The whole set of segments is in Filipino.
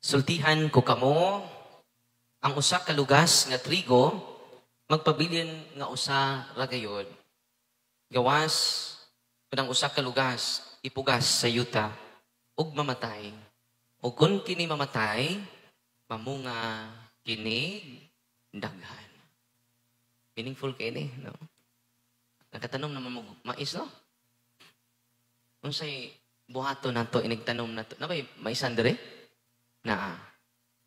Sultihan ko kamo ang usa ka lugas nga trigo magpabilin nga usa ra gayod. Gawas kanang usa ka lugas ipugas sa yuta ug mamatay. Ug kun kini mamatay, mamunga kini daghan. Meaningful kini, no? Nagkatanom naman mo mais, no? Unsay buhato nato inigtanom nato? Nabay maisan dire? Naa.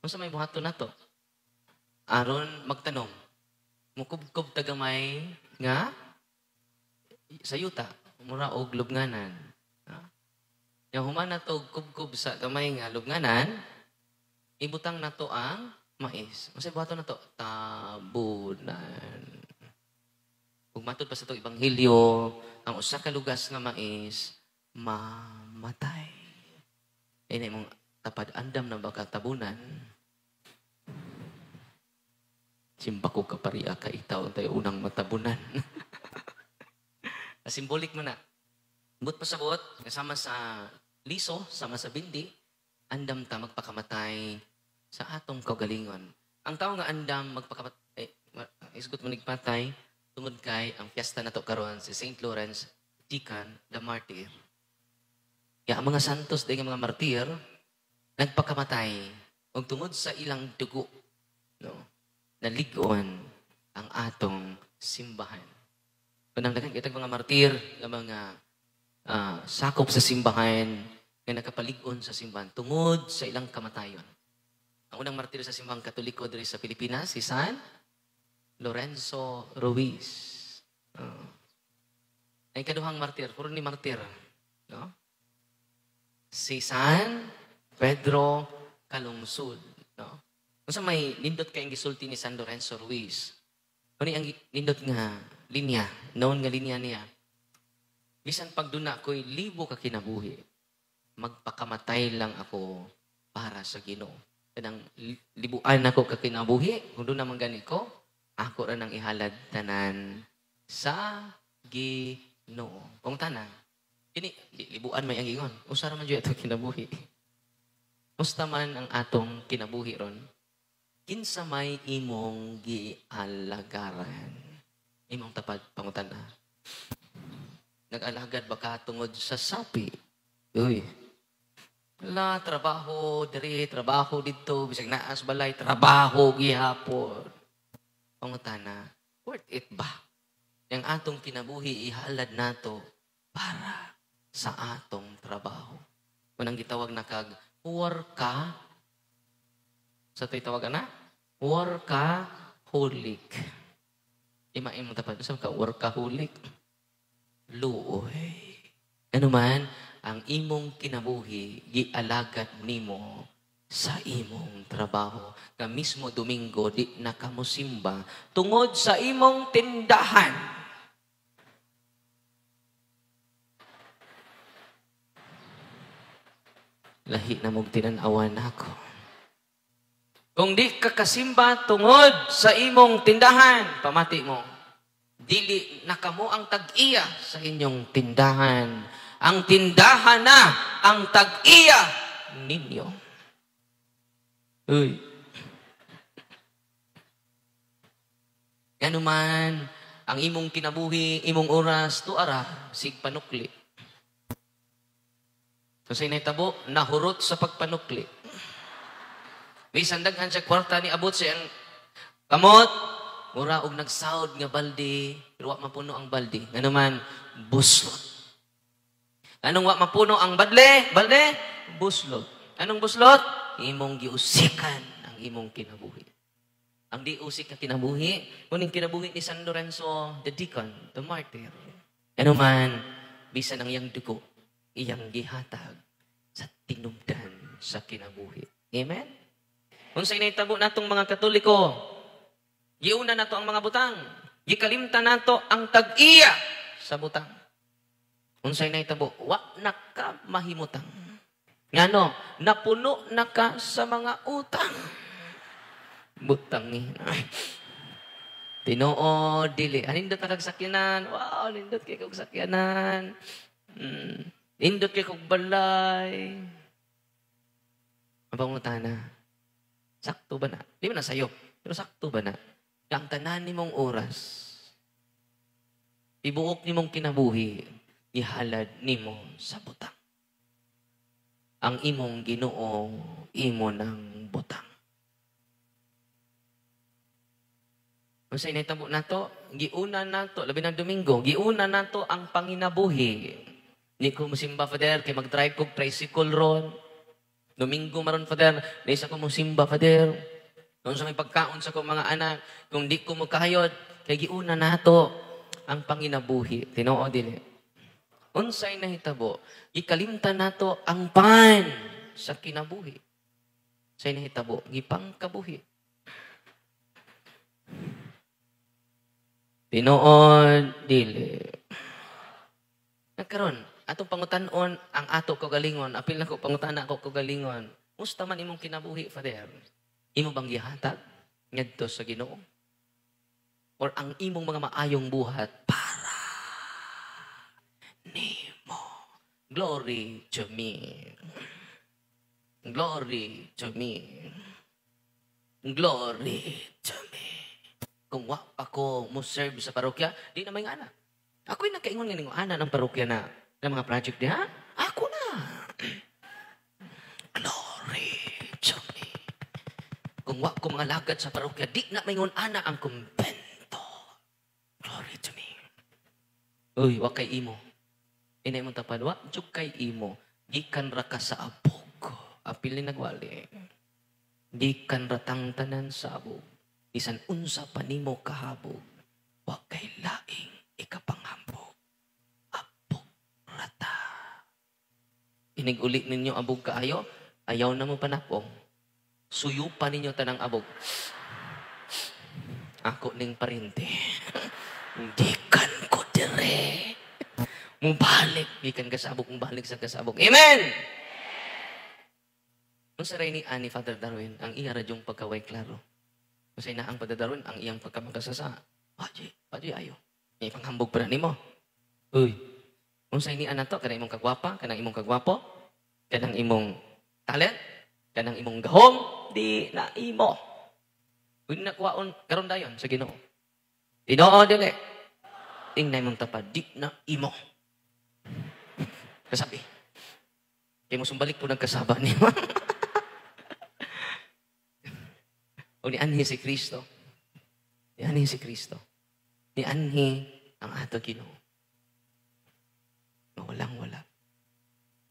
Unsa may buhato nato? Aron magtanom. Mukubkob tagamay nga sa yuta, mura og lubnganan. Yang human nato kubkob sa gamay nga lubnganan, ibutang nato ang mais. Unsay buhaton nato? Tabunan. Kung matod pa sa itong ebanghelyo, ang usa ka lugas nga mais, mamatay. Ini mong tapad andam na baka tabunan. Simba ko kapariya ka itaw tayo unang matabunan. Simbolik mo na. But pasabot, kasama sa liso, sama sa bindi, andam ta magpakamatay sa atong kaugalingon. Ang tao nga andam magpakamatay, isgot mo nagpatay, tungod kay ang fiesta na to karon si St. Lawrence, Deacon, the Martyr. Kaya ang mga santos din mga martir, nagpakamatay, ug tungod sa ilang dugo, no, naligon ang atong simbahan. Kanang daghang kitag mga martir, nga mga sakop sa simbahan, nga nakapalig-on sa simbahan, tungod sa ilang kamatayon. Ang unang martir sa simbahang Katoliko diri sa Pilipinas, si San Lorenzo Ruiz. Ay kaduhang martir, puro ni martir. No? Si San Pedro Calungsod. No? Kung sa may nindot kayong gisulti ni San Lorenzo Ruiz, kung ang nindot nga linya, noon nga linya niya, bisan pagduna ko'y libo ka kinabuhi, magpakamatay lang ako para sa Ginoo. Kanang libuan ako ka kinabuhi, kung doon naman gani ko, ako rin ang ihalad tanan sa Ginoo. Kung tanan, ini libuan may ang ingon. Usa ra man jud ato kinabuhi. Musta man ang atong kinabuhi ron, kinsa may imong gialagaran. Imong tapad pangutana. Nag-alagad ba ka tungod sa sapi? Uy. Wala, trabaho, diri, trabaho dito, bisag naas balay, trabaho, gihapon. Pangutana, worth it ba? Yang atong kinabuhi, ihalad nato para sa atong trabaho. Unang gitawag na kag, worka, sa ito'y tawagan na? Workaholic. Ima-imong tapat, saan ka? Workaholic. Luoy. Ano man, ang imong kinabuhi, gialagad nimo sa imong trabaho. Nga mismo Domingo, di na kamo simba, tungod sa imong tindahan. Lahi na mong tinanawan ako. Kung di ka kasimba tungod sa imong tindahan, pamati mo, dili na kamo ang tag-iya sa inyong tindahan. Ang tindahan na ang tag-iya ninyo. Uy. Ano man, ang imong kinabuhi, imong oras, tuara, sig panukli. So sa inay-tabo, nahurot sa pagpanukli. Bisan daghan sa kwarta ni abot siyang kamot, mura og nagsahod nga balde, pero wa mapuno ang balde. Nga naman, buslot. Anong wa mapuno ang balde? Buslot. Anong buslot? Imong giusikan ang imong kinabuhi. Ang di usik na kinabuhi, kuning kinabuhi ni San Lorenzo, the Deacon, the Martyr. Ano man, bisan ang iyang dugo, iyang gihatag sa tinubdan sa kinabuhi. Amen? Kung sa inaytabo natong mga Katoliko, giuna nato ang mga butang. Gikalimta nato ang tag-iya sa butang. Kung sa inaytabo, wa na ka mahimutang. Ngano, napuno na ka sa mga utang. Butang ni. Tinoo, dili. Anindot na kagsakyanan. Wow, nindot kay kagsakyanan. Nindot kay kog balay. Ang pangutana, sakto ba na? Di ba na sayo? Pero sakto ba na? Ang tanan nimong oras, ibuok nimong kinabuhi, ihalad nimo sa butang. Ang imong Ginoo, imo ng butang. Kung sa initabo na to, giuna na to, labi ng Domingo, giuna na to ang panginabuhi. Hindi ko musimba, Father, kay mag-drive ko, tricycle ron. Domingo maron, Father, na isa ko musimba, Father. Kung sa may pagkaon sa ko mga anak, kung di ko magkayod, kay giuna na to ang panginabuhi. Tinoo dili. Unsay nahitabo, gikalimtan nato ang pan sa kinabuhi. Say nahitabo, gipangkabuhi. Tinuod dili. Nagkaron, atong pangutanon ang ato kagalingon, apil na ko pangutana ako kagalingon. Musta man imong kinabuhi, Father? Imo bang gihatag ngadto sa Ginoo? Or ang imong mga maayong buhat para nimo? Glory to me. Glory to me. Glory to me. Kung wa ako mo serve sa parokya, di na may ngana. Ako'y nakaingon nga ana ng parokya na mga project niya. Ako na. Glory to me. Kung wa ko mga lagad sa parokya, di na may ngon ana ang kumbento. Glory to me. Uy, wa kay imo. Inay mong tapad, wa juk kay imo. Gikan ra ka sa abog. Apil ni nagwali. Gikan ra tang tanan sa abog. Isan unsa pa nimo kahabog. Wa kay laing ikapanghambog. Abog rata. Inig-uli ninyo abog kaayo, ayaw na mo panapong. Suyupan ninyo tanang abog. Ako ning parente. Gikan ko dire. Mubalik. Gikan kasabog, mubalik sa kasabog. Amen! Kung sa rin ni Father Darwin, ang iya radyong pagkaway klaro. Kung sa ina ang Father Darwin, ang iyang pagkamakasasa. Paji ayo. May panghambog pa na nimo. Uy. Kung sa ini to, kanang imong kagwapa, kanang imong kagwapo, kanang imong talent, kanang imong gahom, di na imo. Uy na kuwaon, karon dayon sa Ginoo. Tinoo dili. Tingnan mong tapad, di na imo. Kasabi. Kaya mo sumbalik po nagkasaba niyo. O ni anhi si Kristo. Ni anhi si Kristo. Ni anhi ang ato Ginoo. Walang-wala.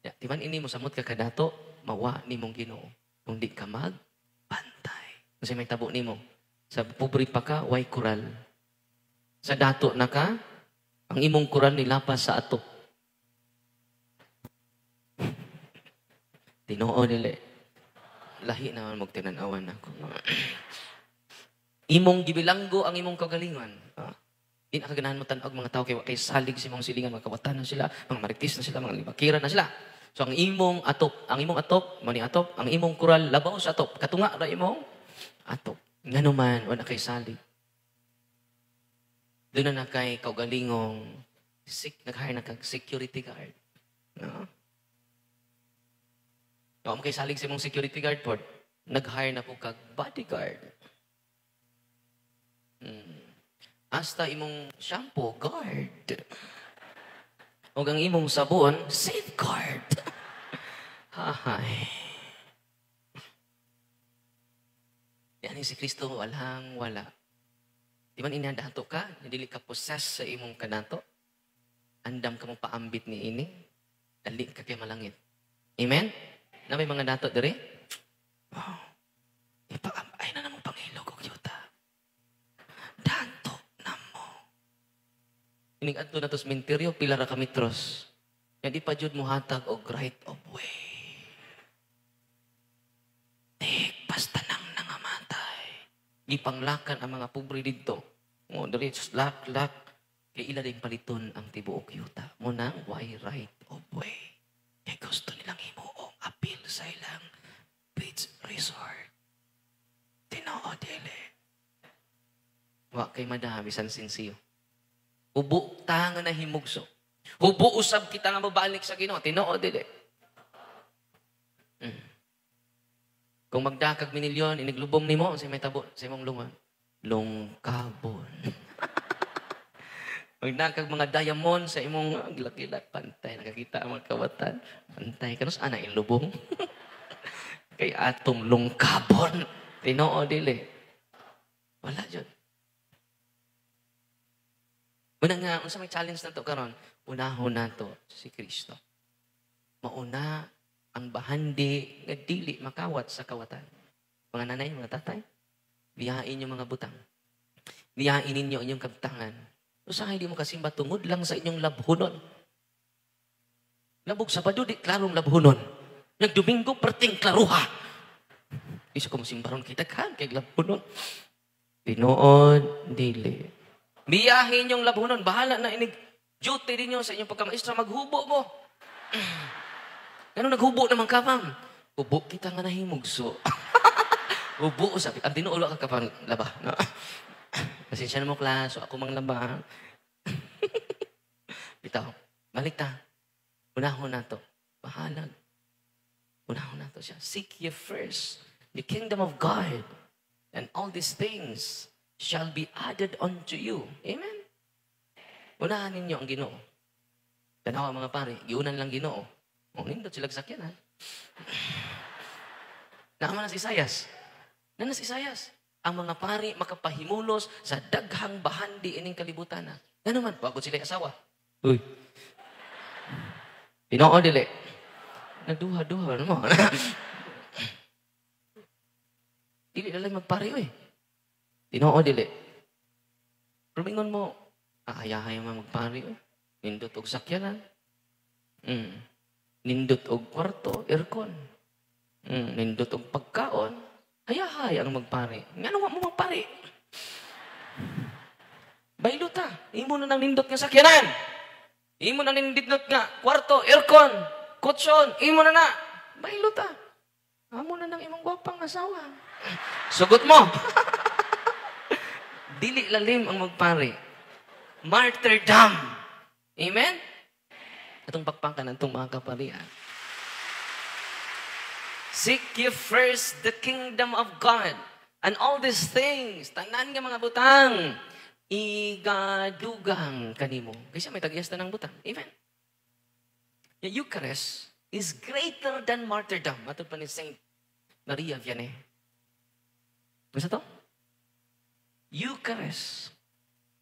Di man ini mo samot ka kadato, mawa ni mong Ginoo. Kung di ka magbantay. Kasi may tabo ni mo. Sa pobre pa ka, way kural. Sa dato na ka, ang imong kural nilapas sa ato. Tinoo nila. Lahi naman magtinanawan ako. Imong gibilanggo ang imong kagalingan. Di na kaganahan mo tanawag mga tao kay salig si mong silingan, mga kawatan na sila, mga maritis na sila, mga libakiran na sila. So ang imong atop, mani atop, ang imong kural, labaw sa atop, katunga ra imong atop. Nga naman, wala kay salig. Doon na kay kaugalingong, nag-hire na kag security guard. No? Kung kay salig sa imong security guard, Lord, nag-hire na po kag bodyguard. Hasta imong shampoo, guard. O ang imong sabon, safeguard. Hahay. Yan si Kristo, walang wala. Di man inadato ka, dili ka possess sa imong kanato. Andam ka mong paambit ni ini, dali ka kay malangit. Amen? Na may mga dato dire? Oh. Ipaambay na namang pangilog og yuta. Dato na mo. Inig-adto na to sa minteryo, pila ra ka metros. Yan di pa jud mo hatag og right of way. Basta nang nangamatay. Gipanglakan ang mga pobre dito. Mo diri lak. Kay ila din paliton ang tibuok yuta. Mo nang why right of way. Kay gusto nilang himuong appeal sa ilang beach resort. Tinoo dili. Wa kay madami san sinsiyo. Hubo tangan na himugso. Hubo usab kita nga mabalik sa Ginoo. Tinoo dili. Kung magdakag minilyon, iniglubong nimo sa may tabo, sa imong lungan. Lungkabon. Magdakag mga diamond sa imong lakilat, pantay. Nakakita ang mga kawatan. Pantay. Kanus ana ilubong. Kay atong lungkabon. Tinoo dili. Wala dyan. Una nga, unsa may challenge na to karon, unahon na to si Kristo. Mauna ang bahandi nga dili makawat sa kawatan. Mga nanay, mga tatay, biyain yung mga butang. Biyain ninyo inyong kabtangan. Usahay di mo kasimba tungod lang sa inyong labhunon. Labog sa bado, di klarong labhunon. Nagdomingo, perting klaruha. Isa ko masimbaron kita kan, kay labhunon. Tinood, dili. Biyahin yung labhunon. Bahala na inig duty din nyo sa inyong pagkamaestra. Maghubo mo. Ano naghubo naman ka, ma'am? Hubo kita nga nahimugso. Hubo, sabi. Ang tinuulo ka kapang laba. No? Pasensya na mo, klas. So, ako mang laba. Bitaw, balik ta. Unahon na to. Bahalag. Unahon na to siya. Seek ye first the kingdom of God, and all these things shall be added unto you. Amen? Unahan ninyo ang Ginoo. Tanawa mga pare, giunan lang Ginoo. Nindot silang sakyan, ha? Naman na si Isayas. Na si Isayas. Ang mga pari makapahimulos sa daghang bahandi ining kalibutan, ha? Ano man, pagod sila asawa. Uy. Tinoo dili. Nagduha-duha, ano mo? Dili na lang magpari, uy. Tinoo dili. Rumingon mo, ayahay mo magpari, uy. Nindot og sakyan, ha? Nindot og kwarto, aircon. Nindot og pagkaon, hayahay ang magpari. Nga naman mo magpari? Baylo ta. Imo na nang nindot nga sakyanan. Imo na nindot nga kwarto, aircon, kutsyon. Imo na na. Baylo ta. Amo na nang imong gwapang asawa. Sugot mo. Dili lalim ang magpari. Martyrdom. Amen? Itong pagpangkan ng itong mga kaparian. Seek ye first the kingdom of God, and all these things, tanan nga mga butang, igadugang kanimo. Kasi may tag-iasta ng butang. Amen? The Eucharist is greater than martyrdom. Matod pa ni Saint Maria Vianney. Basta to? Eucharist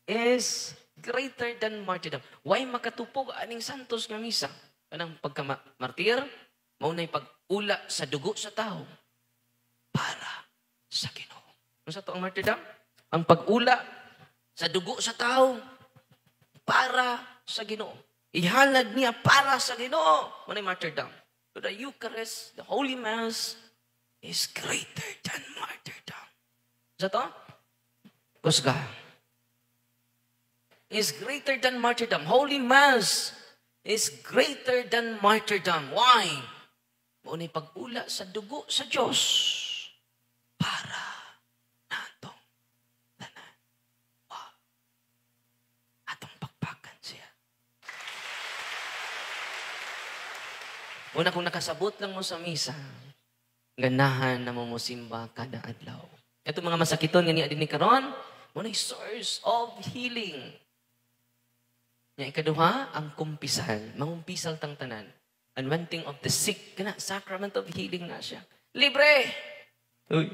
is greater than martyrdom. Why makatupog aning santos nga misa? Anang pagka-martir, maunay pag-ula sa dugo sa tao para sa Ginoo. Ano sa to ang martyrdom? Ang pag-ula sa dugo sa tao para sa Ginoo. Ihalad niya para sa Ginoo. Manay martyrdom. So the Eucharist, the Holy Mass, is greater than martyrdom. Sa to? Kusga. Is greater than martyrdom. Holy Mass is greater than martyrdom. Why? Maunay pag-ula sa dugo sa Diyos para natong tanan. Wow. Atong pagpakan siya. Una kung nakasabot lang mo sa misa, ganahan na mo simba kada adlaw. Ito mga masakiton nga niya din ni karon, maunay source of healing. Nga ikaduha, ang kumpisal. Mangumpisal tang tanan. Anointing of the sick. Kana, sacrament of healing na siya. Libre! Uy.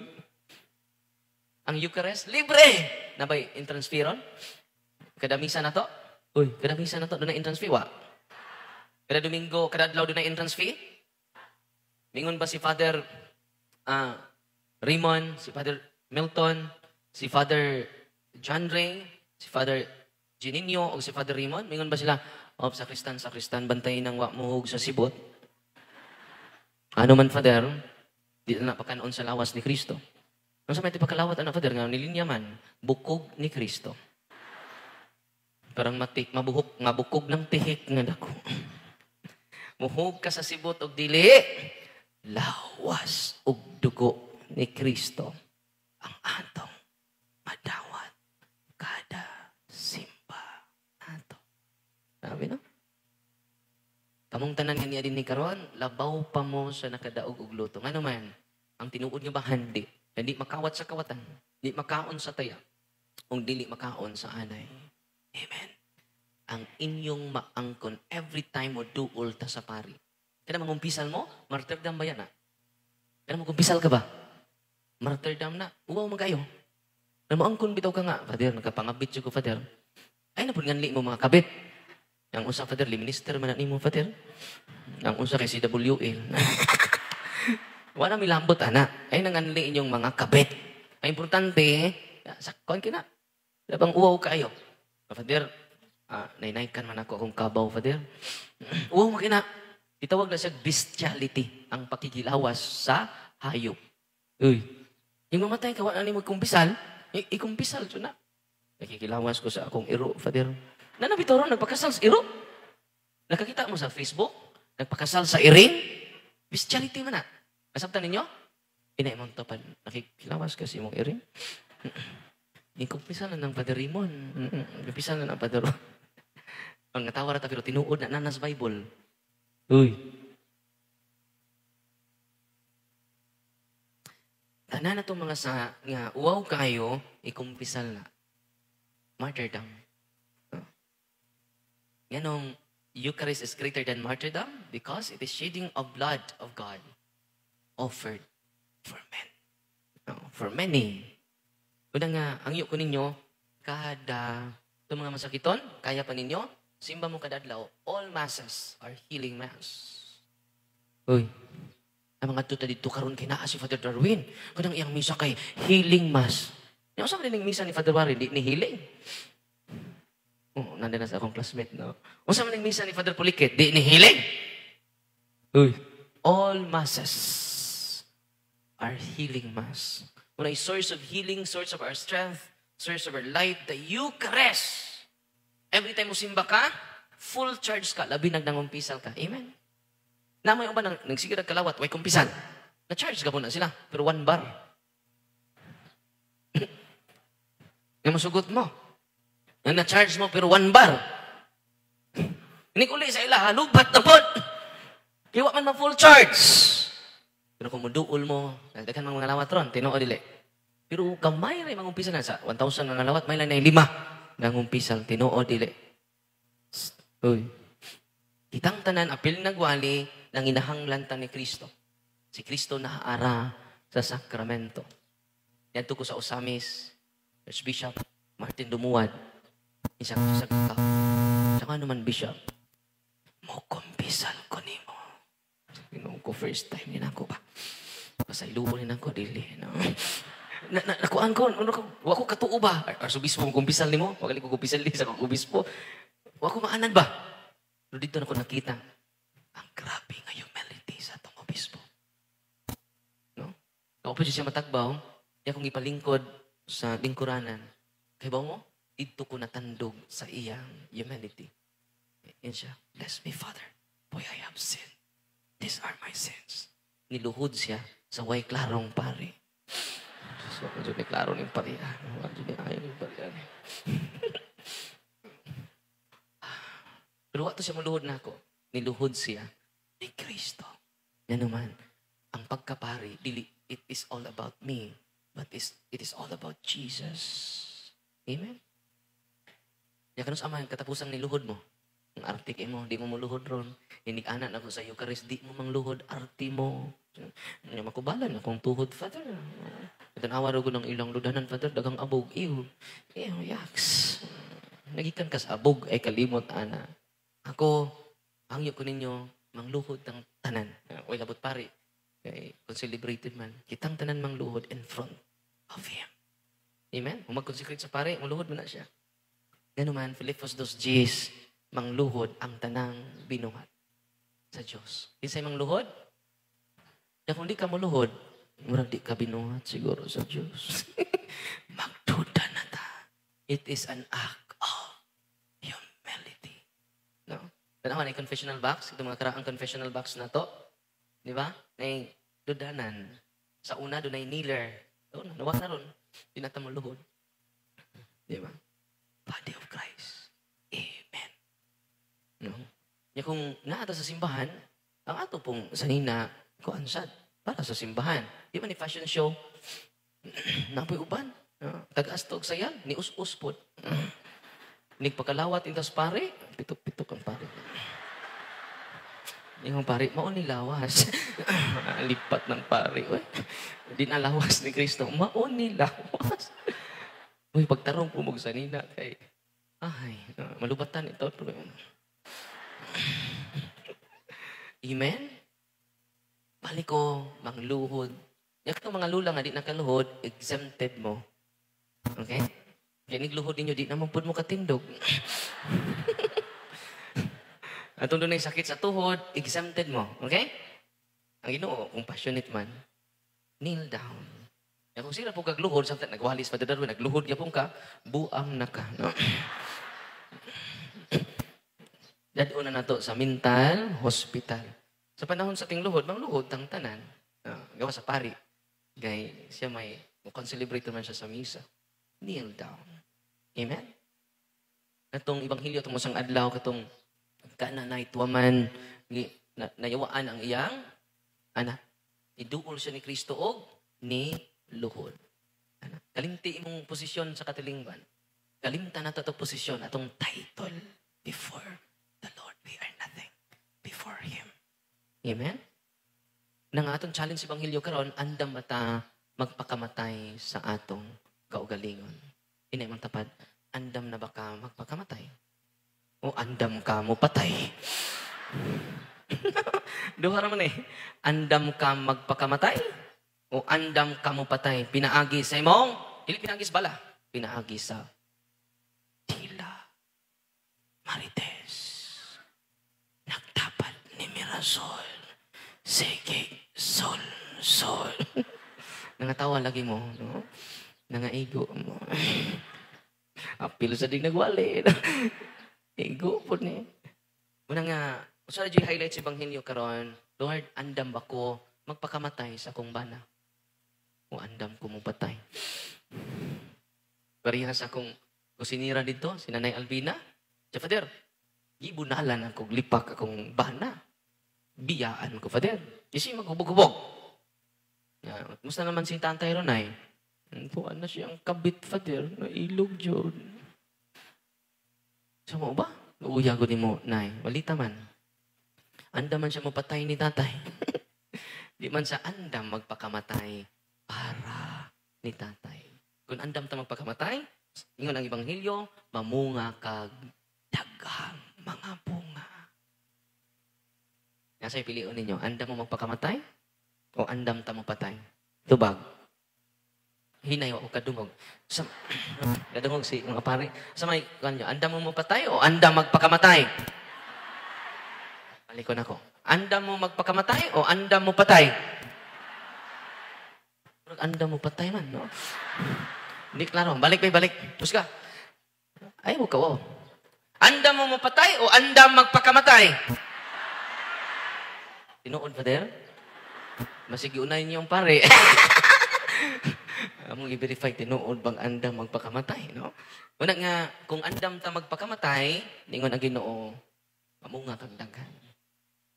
Ang Eucharist, libre! Nabay, entrance fee ron? Kada misa na to? Uy, kada misa na to, doon na entrance fee, wa? Kada Domingo, kada adlaw doon na entrance fee? Mingon ba si Father Raymond, si Father Milton, si Father John Ray, si Father Gininio o si Father Raymond, mingon ba sila, sakristan, bantayin ng muhog sa sibot. Ano man, Father, di na napakanoon sa lawas ni Kristo. Ano sa may tipakalawat, Father, nga nilinya man, bukog ni Kristo. Parang mabukog ng tihik nga dako. Muhog ka sa sibot og dili, lawas og dugo ni Kristo ang atong madawat kada sabi no? Kamong tanan nga niya din ni karon, labaw pa mo sa nakadaog og luto. Ano man? ang tinuod nga bahandi, hindi makawat sa kawatan, di makaon sa taya, kung dili makaon sa anay. Amen. Ang inyong maangkon every time mo duol ta sa pari. Kaya mangumpisal mo, martyrdom ba yan na? Kaya mangumpisal ka ba? Martyrdom na. Uwaw magayo. Na maangkon bitaw ka nga. Father, nagkapangabit siya ko, Father. Ay, napunganli mo mga kabit. Ang usa, Father, minister man ni mo, Father. Ang usa kay CWL. Wala may lambot, ana. Ay, nanganli inyong mga kabit. Ay, importante, sakon kina. Labang uwaw kayo. Father, nainaikan man ako akong kabaw, Father. Uwaw makina. Itawag na siya bestiality, ang pakikilawas sa hayop. Uy, yung mamatay ka, wala ni magkumpisal, ikumpisal siya na. Nakikilawas ko sa akong iro, Father. Nanabitoro, nagpakasal sa iro. Nakakita mo sa Facebook, nagpakasal sa iring. Bestiality man na. Nasabtan ninyo? Inay mong tapad. Nakikilawas kasi mong iring. Ikumpisal na ng Father Raymond. Ikumpisal na ng Father Raymond. Ang natawa rata pero tinuod na nanas Bible. Uy. Tanan na itong mga sa nga uwaw kayo, ikumpisal na. Martyrdom. Ganong Eucharist is greater than martyrdom because it is shedding of blood of God offered for men. For many. Kuna nga, ang iyo ko ninyo, kada itong mga masakiton, kaya pa ninyo, simba mo kadadlaw, all masses are healing mass. Uy, ang mga tuta dito karon kay naa si Father Darwin. Kanang iyang misa kay healing mass. Yung sa ning misa ni Father Darwin, di ni healing. Oh, nandiyan na sa akong classmate, no? O sa ning misa ni Father Puliket, di ni healing. Uy, all masses are healing mass. When a source of healing, source of our strength, source of our life, the Eucharist. Every time mo simba ka, full charge ka, labi nagnangumpisal ka. Amen. Namoy ba nang nagsige kalawat, way kumpisal. Na-charge ka po na sila, pero 1 bar. Nga masugot mo. Nga na-charge mo, pero 1 bar. Hindi uli sa ila, halubat na po. Kiwa man ma-full charge. Pero kung muduol mo, nagdagan mga lawat ron, tinoo dili. Pero kamay rin mangumpisal na sa 1,000 mga lawat, may lang na 5. Nangumpisal, tinoo dili. Uy. Kitang tanan, apil nagwali, nang inahanglan ta ni Kristo. Si Kristo naaara sa sakramento. Yan ko sa Osamis, Bishop Martin Dumuad. Isang ka. Saka naman, Bishop, mo kumpisal ko ni mo. Ginoo ko, first time din ako ba? Pasaylo rin ako, dili. No? Nakuan ko, wako katuo ba? Arsubispo mong kumpisal ni mo? Wag ko kumpisal ni sa kubispo. Wako maanan ba? Pero dito na ko nakita, ang grabe nga humility sa itong obispo. No? Ako pa siya matagbaw, di akong ipalingkod sa lingkuranan. Kaya ba mo? Dito ko natandog sa iyang humility. Yan siya, bless me, Father, boy, I have sinned. These are my sins. Niluhod siya sa way klarong pare. So, medyo may klaro ng parihan. Medyo may ayaw ng parihan. Pero wato siya maluhod na ako. Niluhod siya ni Kristo. Yan naman, ang pagkapari, it is all about me, but it is all about Jesus. Amen? Yan kanus ama, katapusang niluhod mo. Ang artik mo, di mo maluhod ron. Inig-anak ako sa Eucharist, di mo mangluhod, arti mo. Makubalan akong tuhod, Father. Tanawa ko ng ilang ludanan, Father, dagang abog. Ew, yaks. Nagikan ka sa abog, ay kalimot, ana. Ako, hangyo ko ninyo, mangluhod ng tanan. Uy, labot pari. Kay, kung celebrated man, kitang tanan mangluhod in front of Him. Amen? Kung mag-consecrate sa pare, mangluhod mo na siya. Ganun man, Filipos 2:10, mangluhod ang tanang binuhat sa Diyos. Isa'y mangluhod? Na kung di ka maluhod, murag di ka binuhat siguro sa Diyos. Magduda na ta. It is an act of humility. No? Tanawa na yung confessional box. Ito mga karaang confessional box na to. Di ba? Na yung dudanan. Sa una, doon ay kneeler. Doon, nawak na ron. Di na ta maluhod. Di ba? Body of Christ. Amen. No? Ya kung naata sa simbahan, ang ato pong sanina, kuan sad, para sa simbahan. Di ba ni fashion show? Napoy uban. Tag-astog sayal, ni us-us po. Nigpakalawat intas pare, pitok-pitok ang pare. Yung pare, maon ni lawas. Lipat ng pare. Di na lawas ni Kristo. Maon ni lawas. Uy, pagtarong pumog sa nina kay ay, malubatan ito. Amen? Balik ko, mangluhod. Yak itong mga lula nga di nakaluhod, exempted mo. Okay? Kaya nigluhod ninyo, di naman po mo katindog. At doon na yung sakit sa tuhod, exempted mo. Okay? Ang Ginoo, kung passionate man, kneel down. Kaya kung sila po kagluhod, samtang nagwalis pa dadaro, nagluhod ka pong ka, buang na ka. No? Dadon na nato sa mental hospital. Sa panahon sa ting luhod, mangluhod tang tanan. Gawa sa pari. Gay, siya may, mukhang celebrate naman siya sa misa. Kneel down. Amen? Katong ibanghilyo, itong musang adlaw, katong kananay, tuwaman, nayawaan ang iyang anak. Iduol siya ni Kristo og ni luhod. Kalimti imong posisyon sa katilingban. Kalimta na ito posisyon, atong title before the Lord. We are nothing before Him. Amen? Nang atong challenge sa Evangelyo karon, andam ata magpakamatay sa atong kaugalingon. Inay mang tapad, andam na ba ka magpakamatay? O andam ka mo patay? Duha raman eh. Andam ka magpakamatay? O andam ka mo patay? Pinaagi sa imong? Dili pinaagi sa bala. Pinaagi sa tila. Marites. Nagtapat ni Mirasol. Sige, sol. Nangatawa lagi mo. No? Nangaigo mo. Apil sa dig nagwali. Igo po ni. Muna nga, sa radyo highlight sa Ebanghelyo karon, Lord, andam ba ko magpakamatay sa akong bana? O andam ko mong patay? Parihas akong kusinira dito, si Nanay Albina. Siya, Father, gibunalan akong lipak akong bana. Biyaan ko, Father. Kasi maghubog-hubog. Musta naman si Tantay Ronay? Puan na siyang kabit, Father, na ilog dyan. So mo ba? Uya ko mo, Nay. Walita man. Anda man siya mapatay ni tatay. Di man sa andam magpakamatay para ni tatay. Kung andam ta magpakamatay, ingon ang Ebanghelyo, mamunga kag daghang mga bunga. Nasa'y piliun ninyo, andam mo magpakamatay o andam ta mo patay? Tubag. Hinay o kadungog. Kadungog si mga pare. Sa may kanyo, andam mo mapatay o andam magpakamatay? Balikon ako. Andam mo magpakamatay o andam mo patay? Andam mo patay man, no? Hindi klaro. Balik. Pus ka. Ay, huwag ka, wow. Andam mo mapatay o andam magpakamatay? Tinuod, Father? Masigi unahin niyo yung pare. Among i-verify, tinuod bang andam magpakamatay, no? Una nga, kung andam ta magpakamatay, ningon ang Ginoo, mamunga kang daghan.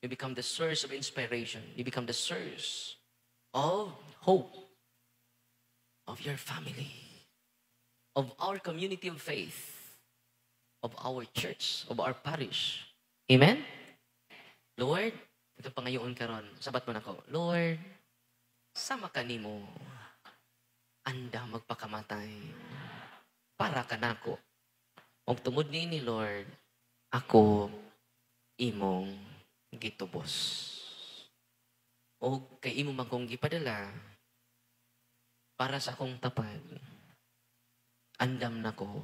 You become the source of inspiration. You become the source of hope of your family, of our community of faith, of our church, of our parish. Amen? Lord, ito pa ngayon karon, sabat mo na ko, Lord, sama ka nimo, anda magpakamatay, para ka nako. Og tungod ni Lord, ako imong gitubos. O kay imo man kong gipadala para sa akong tapad. Andam nako.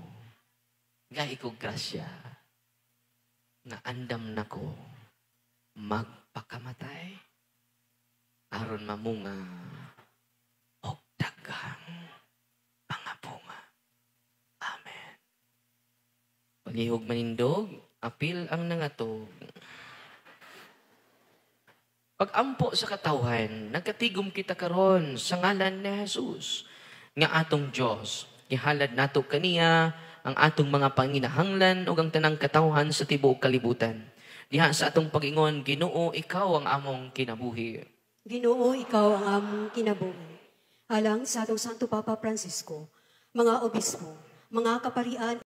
Gai ko grasya na andam nako magpakamatay aron mamunga og daghang mga bunga. Amen. Paglihog manindog, apil ang nangatog. Pag-ampo sa katawhan, nagkatigom kita karon sa ngalan ni Jesus. Nga atong Diyos, ihalad nato kaniya ang atong mga panginahanglan o ang tanang katawhan sa tibuok kalibutan. Diha sa atong pag-ingon, Ginoo, ikaw ang among kinabuhi. Ginoo, ikaw ang among kinabuhi. Alang sa atong Santo Papa Francisco, mga obispo, mga kaparian